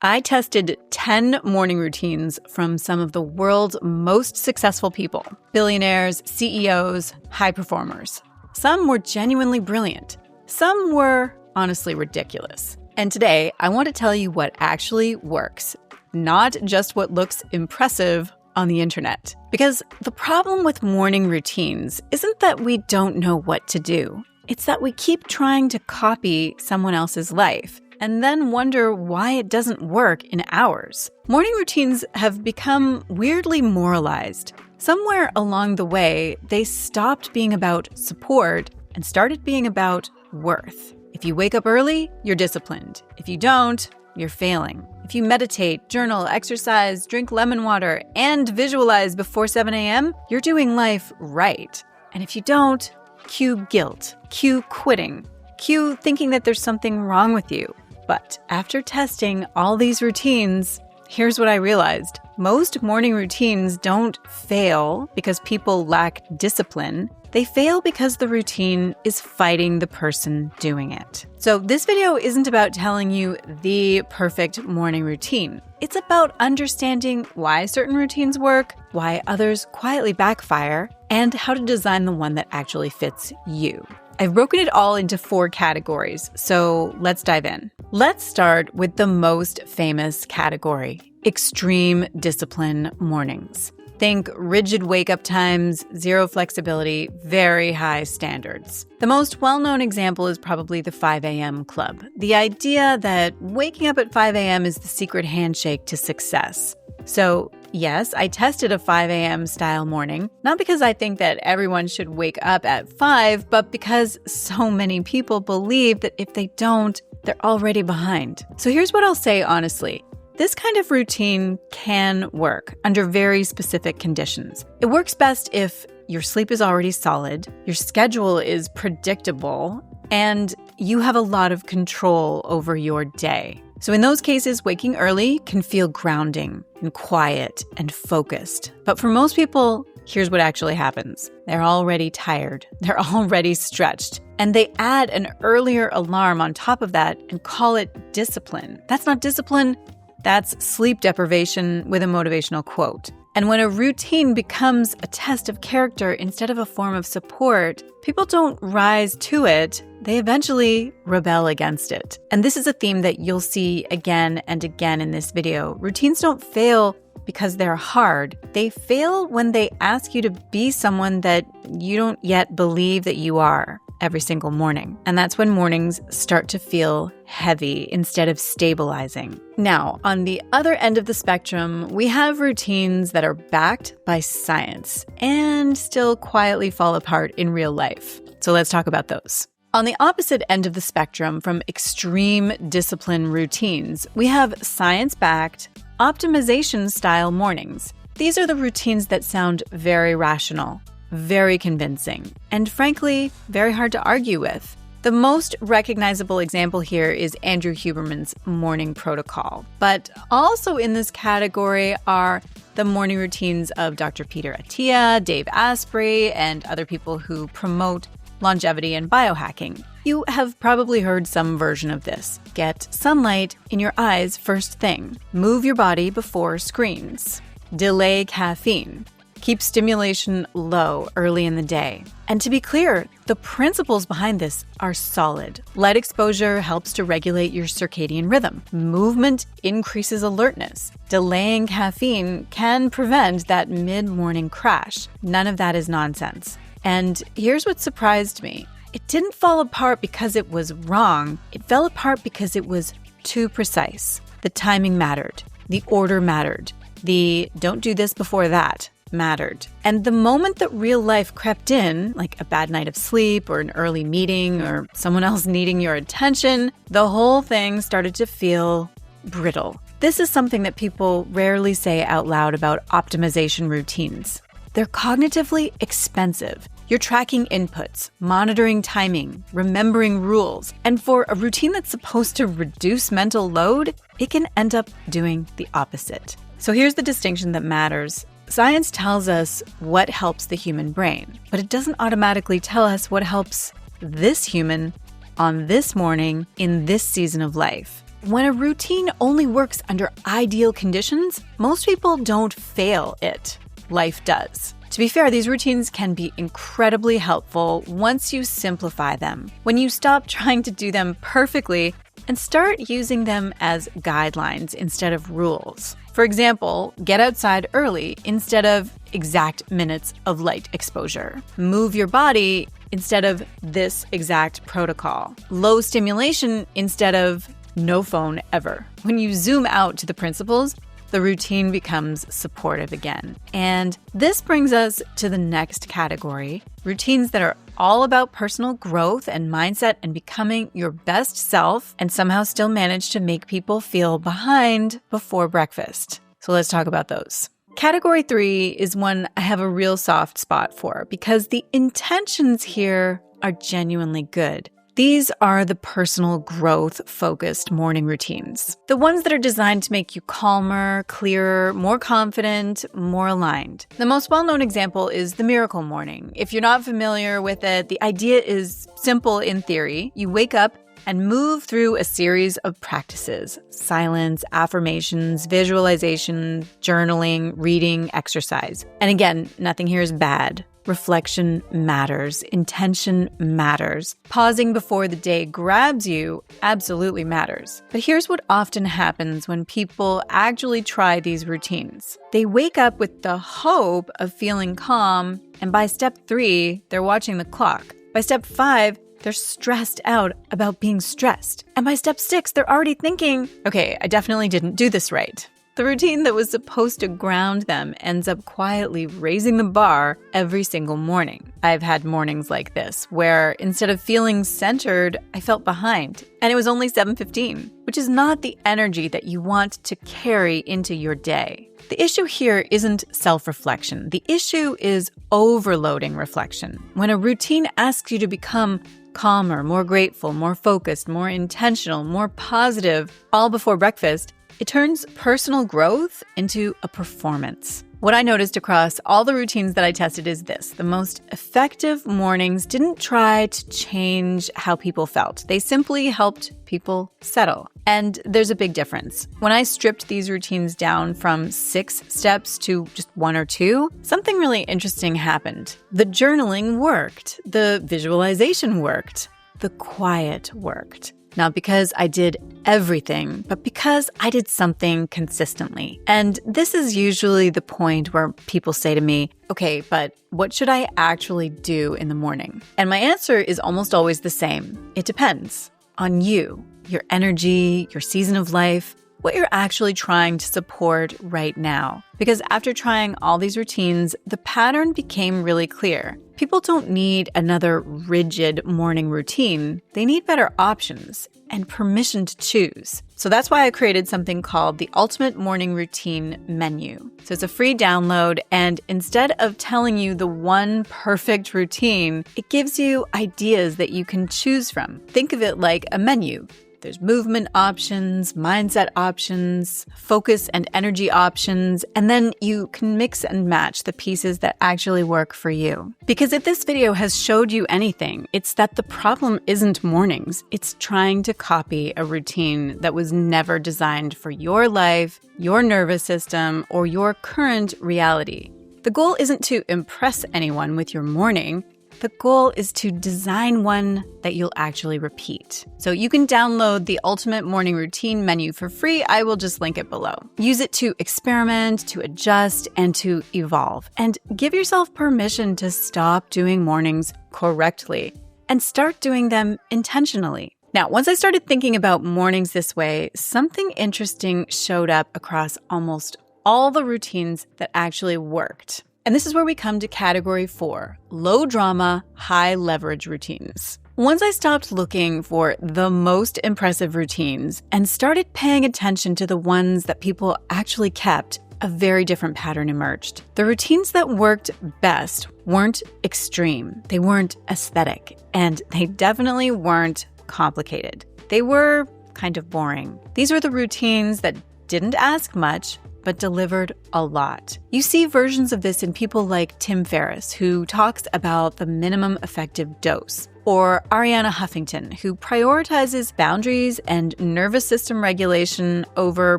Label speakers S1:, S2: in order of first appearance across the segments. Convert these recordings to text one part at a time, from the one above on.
S1: I tested 10 morning routines from some of the world's most successful people, billionaires, CEOs, high performers. Some were genuinely brilliant. Some were honestly ridiculous. And today, I want to tell you what actually works, not just what looks impressive on the internet. Because the problem with morning routines isn't that we don't know what to do. It's that we keep trying to copy someone else's life and then wonder why it doesn't work in ours. Morning routines have become weirdly moralized. Somewhere along the way, they stopped being about support and started being about worth. If you wake up early, you're disciplined. If you don't, you're failing. If you meditate, journal, exercise, drink lemon water, and visualize before 7 a.m., you're doing life right. And if you don't, cue guilt, cue quitting, cue thinking that there's something wrong with you. But after testing all these routines, here's what I realized. Most morning routines don't fail because people lack discipline. They fail because the routine is fighting the person doing it. So this video isn't about telling you the perfect morning routine. It's about understanding why certain routines work, why others quietly backfire, and how to design the one that actually fits you. I've broken it all into 4 categories, so let's dive in. Let's start with the most famous category, extreme discipline mornings. Think rigid wake-up times, zero flexibility, very high standards. The most well-known example is probably the 5 a.m. club. The idea that waking up at 5 a.m. is the secret handshake to success. So, yes, I tested a 5 a.m. style morning, not because I think that everyone should wake up at 5, but because so many people believe that if they don't, they're already behind. So here's what I'll say honestly. This kind of routine can work under very specific conditions. It works best if your sleep is already solid, your schedule is predictable, and you have a lot of control over your day. So in those cases, waking early can feel grounding and quiet and focused. But for most people, here's what actually happens. They're already tired. They're already stretched. And they add an earlier alarm on top of that and call it discipline. That's not discipline. That's sleep deprivation with a motivational quote. And when a routine becomes a test of character instead of a form of support, people don't rise to it. They eventually rebel against it. And this is a theme that you'll see again and again in this video. Routines don't fail because they're hard. They fail when they ask you to be someone that you don't yet believe that you are every single morning. And that's when mornings start to feel heavy instead of stabilizing. Now, on the other end of the spectrum, we have routines that are backed by science and still quietly fall apart in real life. So let's talk about those. On the opposite end of the spectrum from extreme discipline routines, we have science-backed, optimization-style mornings. These are the routines that sound very rational, very convincing, and frankly, very hard to argue with. The most recognizable example here is Andrew Huberman's morning protocol. But also in this category are the morning routines of Dr. Peter Attia, Dave Asprey, and other people who promote longevity and biohacking. You have probably heard some version of this. Get sunlight in your eyes first thing. Move your body before screens. Delay caffeine. Keep stimulation low early in the day. And to be clear, the principles behind this are solid. Light exposure helps to regulate your circadian rhythm. Movement increases alertness. Delaying caffeine can prevent that mid-morning crash. None of that is nonsense. And here's what surprised me. It didn't fall apart because it was wrong. It fell apart because it was too precise. The timing mattered. The order mattered. The don't do this before that mattered. And the moment that real life crept in, like a bad night of sleep or an early meeting or someone else needing your attention, the whole thing started to feel brittle. This is something that people rarely say out loud about optimization routines. They're cognitively expensive. You're tracking inputs, monitoring timing, remembering rules. And for a routine that's supposed to reduce mental load, it can end up doing the opposite. So here's the distinction that matters. Science tells us what helps the human brain, but it doesn't automatically tell us what helps this human on this morning in this season of life. When a routine only works under ideal conditions, most people don't fail it. Life does. To be fair, these routines can be incredibly helpful once you simplify them, when you stop trying to do them perfectly and start using them as guidelines instead of rules. For example, get outside early instead of exact minutes of light exposure. Move your body instead of this exact protocol. Low stimulation instead of no phone ever. When you zoom out to the principles, the routine becomes supportive again. And this brings us to the next category, routines that are all about personal growth and mindset and becoming your best self and somehow still manage to make people feel behind before breakfast. So let's talk about those. Category 3 is one I have a real soft spot for because the intentions here are genuinely good. These are the personal growth-focused morning routines. The ones that are designed to make you calmer, clearer, more confident, more aligned. The most well-known example is the Miracle Morning. If you're not familiar with it, the idea is simple in theory. You wake up and move through a series of practices: silence, affirmations, visualization, journaling, reading, exercise. And again, nothing here is bad. Reflection matters. Intention matters. Pausing before the day grabs you absolutely matters. But here's what often happens when people actually try these routines. They wake up with the hope of feeling calm, and by step 3, they're watching the clock. By step 5, they're stressed out about being stressed. And by step 6, they're already thinking, okay, I definitely didn't do this right. The routine that was supposed to ground them ends up quietly raising the bar every single morning. I've had mornings like this, where instead of feeling centered, I felt behind. And it was only 7:15, which is not the energy that you want to carry into your day. The issue here isn't self-reflection. The issue is overloading reflection. When a routine asks you to become calmer, more grateful, more focused, more intentional, more positive, all before breakfast, it turns personal growth into a performance. What I noticed across all the routines that I tested is this: the most effective mornings didn't try to change how people felt. They simply helped people settle. And there's a big difference. When I stripped these routines down from 6 steps to just 1 or 2, something really interesting happened. The journaling worked. The visualization worked. The quiet worked. Not because I did everything, but because I did something consistently. And this is usually the point where people say to me, okay, but what should I actually do in the morning? And my answer is almost always the same. It depends on you, your energy, your season of life, what you're actually trying to support right now. Because after trying all these routines, the pattern became really clear. People don't need another rigid morning routine. They need better options and permission to choose. So that's why I created something called the Ultimate Morning Routine Menu. So it's a free download, and instead of telling you the one perfect routine, it gives you ideas that you can choose from. Think of it like a menu. There's movement options, mindset options, focus and energy options, and then you can mix and match the pieces that actually work for you. Because if this video has showed you anything, it's that the problem isn't mornings. It's trying to copy a routine that was never designed for your life, your nervous system, or your current reality. The goal isn't to impress anyone with your morning. The goal is to design one that you'll actually repeat. So you can download the Ultimate Morning Routine Menu for free. I will just link it below. Use it to experiment, to adjust, and to evolve. And give yourself permission to stop doing mornings correctly and start doing them intentionally. Now, once I started thinking about mornings this way, something interesting showed up across almost all the routines that actually worked. And this is where we come to category 4, low drama, high leverage routines. Once I stopped looking for the most impressive routines and started paying attention to the ones that people actually kept, a very different pattern emerged. The routines that worked best weren't extreme, they weren't aesthetic, and they definitely weren't complicated. They were kind of boring. These were the routines that didn't ask much, but delivered a lot. You see versions of this in people like Tim Ferriss, who talks about the minimum effective dose. or Ariana Huffington, who prioritizes boundaries and nervous system regulation over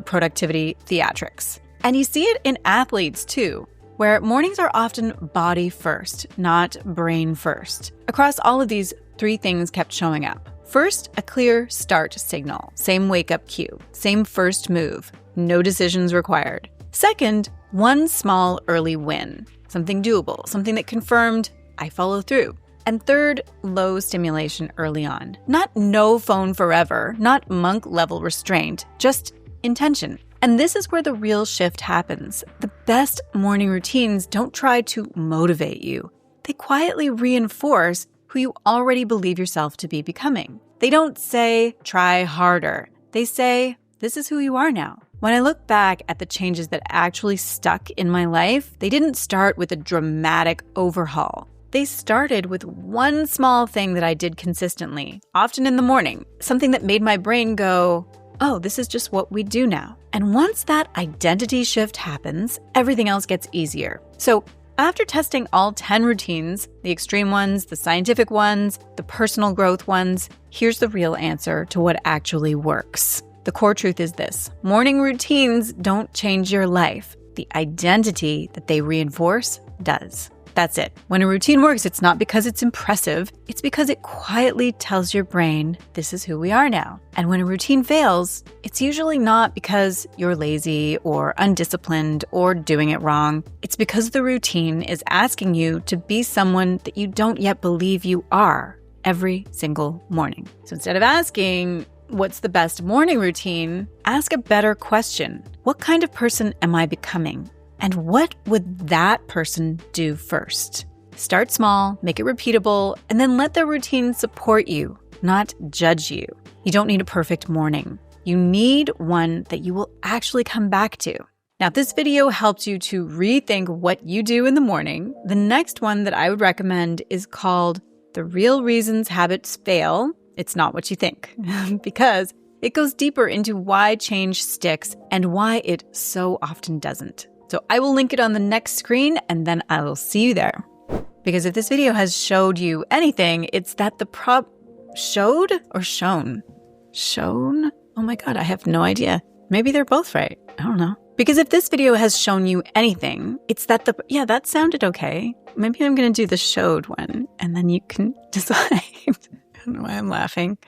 S1: productivity theatrics. And you see it in athletes too, where mornings are often body first, not brain first. Across all of these, 3 things kept showing up. First, a clear start signal, same wake-up cue, same first move, no decisions required. Second, one small early win, something doable, something that confirmed I follow through. And third, low stimulation early on. Not no phone forever, not monk-level restraint, just intention. And this is where the real shift happens. The best morning routines don't try to motivate you. They quietly reinforce who you already believe yourself to be becoming. They don't say, try harder. They say, this is who you are now. When I look back at the changes that actually stuck in my life, they didn't start with a dramatic overhaul. They started with one small thing that I did consistently, often in the morning, something that made my brain go, oh, this is just what we do now. And once that identity shift happens, everything else gets easier. So after testing all 10 routines, the extreme ones, the scientific ones, the personal growth ones, here's the real answer to what actually works. The core truth is this: morning routines don't change your life. The identity that they reinforce does. That's it. When a routine works, it's not because it's impressive. It's because it quietly tells your brain, this is who we are now. And when a routine fails, it's usually not because you're lazy or undisciplined or doing it wrong. It's because the routine is asking you to be someone that you don't yet believe you are every single morning. So instead of asking, what's the best morning routine? Ask a better question. What kind of person am I becoming? And what would that person do first? Start small, make it repeatable, and then let the routine support you, not judge you. You don't need a perfect morning. You need one that you will actually come back to. Now, if this video helps you to rethink what you do in the morning, the next one that I would recommend is called The Real Reasons Habits Fail. It's Not What You Think, because it goes deeper into why change sticks and why it so often doesn't. So I will link it on the next screen, and then I will see you there. Because if this video has showed you anything, it's that the showed or shown? Shown? Oh my God, I have no idea. Maybe they're both right. I don't know. Because if this video has shown you anything, it's that yeah, that sounded okay. Maybe I'm going to do the showed one, and then you can decide. I don't know why I'm laughing.